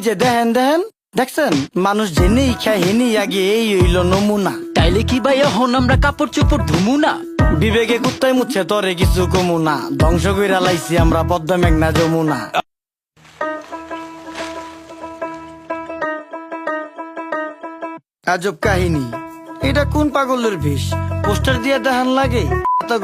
যে দেখেন দেখেন দেখছেন মানুষ জেনেই খায় হেনি আগে এই হইল নমুনা। তাইলে কি ভাই এখন আমরা কাপড় চোপড় ধুমু না? বিবেকে কুত্তায় মুচ্ছে তরে কিছু কমু না, ধ্বংস কইরা লাইছি আমরা পদ্মা মেঘনা যমুনা। আজব কাহিনী, এটা কোন পাগলের বেশ? পোস্টার দিয়ে দেখান লাগে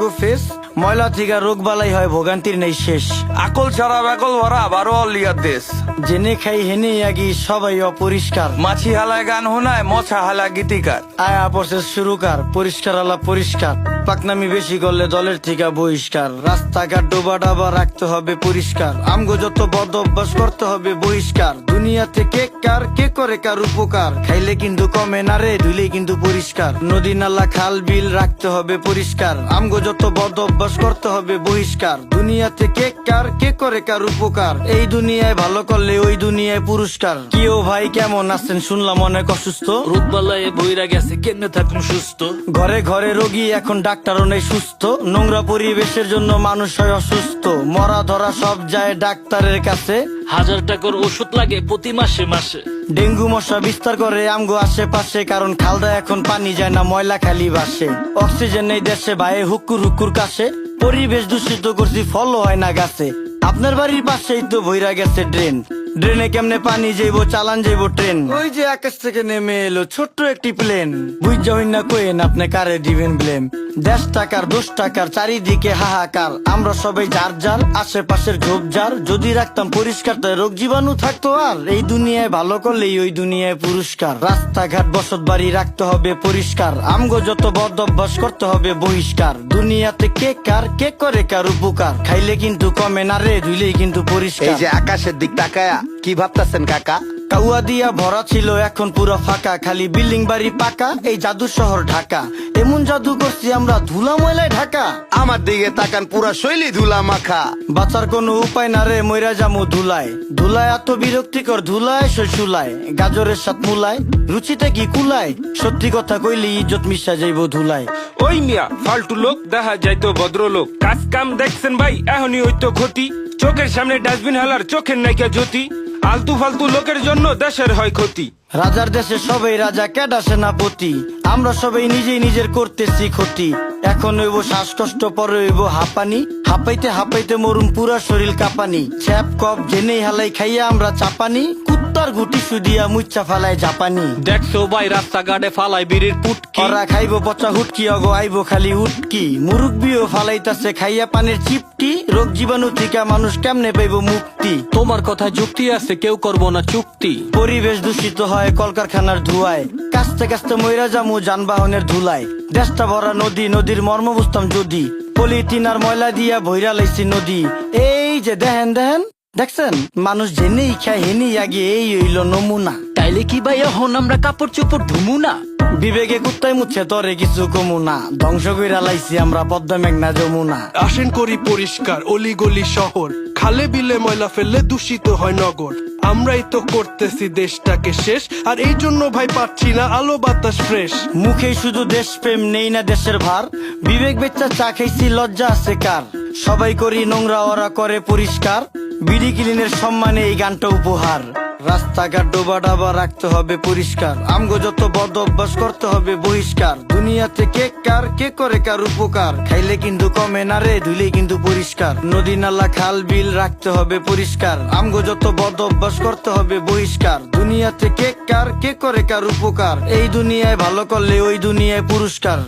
গো ফেস, ময়লা থেকে রোগ বালাই হয় ভোগান্তির নেই শেষ। আকল ছাড়া বেকল ভরা বারো অলিয়ার দেশ। জেনে খাই হেনে আগি সবাই অপরিষ্কার, মাছি হালায় গান হোনায় মছা হালা গীতিকার। আয়া প্রসেস শুরুকার পরিষ্কার আলা পরিষ্কার, পাকনামি বেশি করলে দলের থেকে বহিষ্কার। রাস্তাঘাট ডোবা ডাবা রাখতে হবে পরিষ্কার, আমগো যত বদ অভ্যাস করতে হবে বহিষ্কার। দুনিয়াতে কে কার কে করে কার উপকার, খাইলে কিন্তু কমে না রে ধুলে কিন্তু পরিষ্কার। নদী নালা খাল বিল রাখতে হবে পরিষ্কার, আমগো যত বদ অভ্যাস করতে হবে বহিষ্কার। দুনিয়াতে কে কার কে করে কার উপকার, এই দুনিয়ায় ভালো করলে ওই দুনিয়ায় পুরস্কার। কি ও ভাই কেমন আছেন, শুনলাম অনেক অসুস্থ। রোগ বালায় বইরা গেছে, কেমনে থাকুন সুস্থ? ঘরে ঘরে রোগী এখন ডাক্তারও নেই সুস্থ, নোংরা পরিবেশের জন্য মানুষ হয় অসুস্থ। মরা ধরা সব যায় ডাক্তারের কাছে, 1000 টাকার ওষুধ লাগে প্রতি মাসে মাসে। ডেঙ্গু মশা বিস্তার করে আমগো আশেপাশে, কারণ খালদা এখন পানি যায় না ময়লা খালি বাসে। অক্সিজেন নেই দেশে ভাই হুকুর হুকুর কাশে, পরিবেশ দূষিত করছি ফলও হয় না গাছে। আপনার বাড়ির পাশেই তো ভইরা গেছে ড্রেন, ড্রেনে কেমনে পানি যাইবো চালান যাইবো ট্রেন। ওই যে আকাশ থেকে নেমে এলো ছোট্ট একটি প্লেন, বুঝা হই না কোয়েন আপনি কারে দিবেন ব্লেম। 10 টাকার 10 টাকার চারিদিকে হাহাকার, আমরা সবাই যার যার আশেপাশের ঝোপঝাড় যদি রাখতাম পরিষ্কার, তাই রোগ জীবাণু থাকতো আর। এই দুনিয়ায় ভালো করলেই ওই দুনিয়ায় পুরস্কার। রাস্তাঘাট বসত বাড়ি রাখতে হবে পরিষ্কার, আমগো যত বদ অভ্যাস করতে হবে বহিষ্কার। দুনিয়াতে কে কার কে করে কার উপকার, খাইলে কিন্তু কমে না রে ধুইলেই কিন্তু পরিষ্কার। এই যে আকাশের দিক তাকায়া কি ভাবতাছেন কাকা? কাউয়া দিয়া ভরা ছিল এখন পুরো ফাঁকা, খালি বিল্ডিং বাড়ি পাকা এই জাদু শহর ঢাকা। এমন জাদু করছি আমরা ধুলা ময়লায় ঢাকা, আমার দিকে তাকান পুরা শৈলী ধুলা মাখা। বাঁচার কোনো উপায় না রে মইরা জামু ধুলায়। ধুলায় এত বিরক্তিকর ধুলায় শৈশুলায়, গাজরের সাথ মুলায় রুচিটা কি কুলায়। সত্যি কথা কইলি ইজ্জত মিশা যাইব ধুলায়। ওই মিয়া ফালতু লোক দেখা যাইতো ভদ্রলোক, কাজ কাম দেখছেন ভাই এখনই হইতো ক্ষতি। চোখের সামনে ডাস্টবিন হালার চোখের নাইকা জ্যোতি, আলতু ফালতু লোকের জন্য দেশের হয় ক্ষতি। রাজার দেশে সবাই রাজা কেডা সেনাপতি, আমরা সবাই নিজেই নিজের করতেছি ক্ষতি। এখন হইব শ্বাসকষ্ট পরে হইব হাঁপানি, হাঁপাইতে হাঁপাইতে মরুম পুরা শরীর কাঁপানি। ছ্যাপ কপ জেনেই হালাই খাইয়া আমরা চাপানি, কুত্তার গুটি সুদিয়া মুচ্চা ফালায় জাপানি। দেখছো ভাই রাস্তাঘাটে ফালাই বিড়ির পুটকি, ওরা খাইব পচা হুটকি অগো আইব খালি উটকি। মুরুব্বিও ফালাইতাছে খাইয়া পানের চিপটি, রোগ জীবাণু থেকে মানুষ কেমনে পাইব মুক্তি। তোমার কথা যুক্তি আছে, কেউ করবো না চুক্তি। পরিবেশ দূষিত হয় কলকারখানার ধুয়ায়, কাস্তে কাস্তে মইরা জামু যানবাহনের ধুলায়। দেশটা ভরা নদী, নদীর মর্ম বুঝতাম যদি, পলিথিন আর ময়লা দিয়া ভইরা লাইছি নদী। এই যে দেখেন দেখেন দেখছেন মানুষ জেনেই খায় হেনি আগে এই হইল নমুনা। তাইলে কি ভাই এখন আমরা কাপড় চোপড় ধুমু না? বিবেকে কুত্তায় মুচ্ছে তরে কিছু কমু না, ধ্বংস কইরা লাইছি আমরা পদ্মা মেঘনা যমুনা। আসেন করি পরিষ্কার অলিগলি শহর, খালে বিলে ময়লা ফেললে দূষিত হয় নগর। আমরাই তো করতেছি দেশটাকে শেষ, আর এই জন্য ভাই পাচ্ছি না আলো বাতাস ফ্রেশ। মুখেই শুধু দেশপ্রেম নেই না দেশের ভার, বিবেক বেচ্চা চা খাইছি লজ্জা আছে কার। সবাই করি নোংরা ওরা করে পরিষ্কার, বিডি ক্লিনের সম্মানে এই গানটা উপহার। রাস্তাঘাট ডোবা ডাবা রাখতে হবে পরিষ্কার, আমগো যত বদ অভ্যাস করতে হবে বহিষ্কার। দুনিয়াতে কে কার কে করে কার উপকার, খাইলে কিন্তু কমে না রে ধুইলেই কিন্তু পরিষ্কার। নদী নালা খাল বিল রাখতে হবে পরিষ্কার, আমগো যত বদ অভ্যাস করতে হবে বহিষ্কার। দুনিয়াতে কে কার কে করে কার উপকার, এই দুনিয়ায় ভালো করলে ওই দুনিয়ায় পুরস্কার।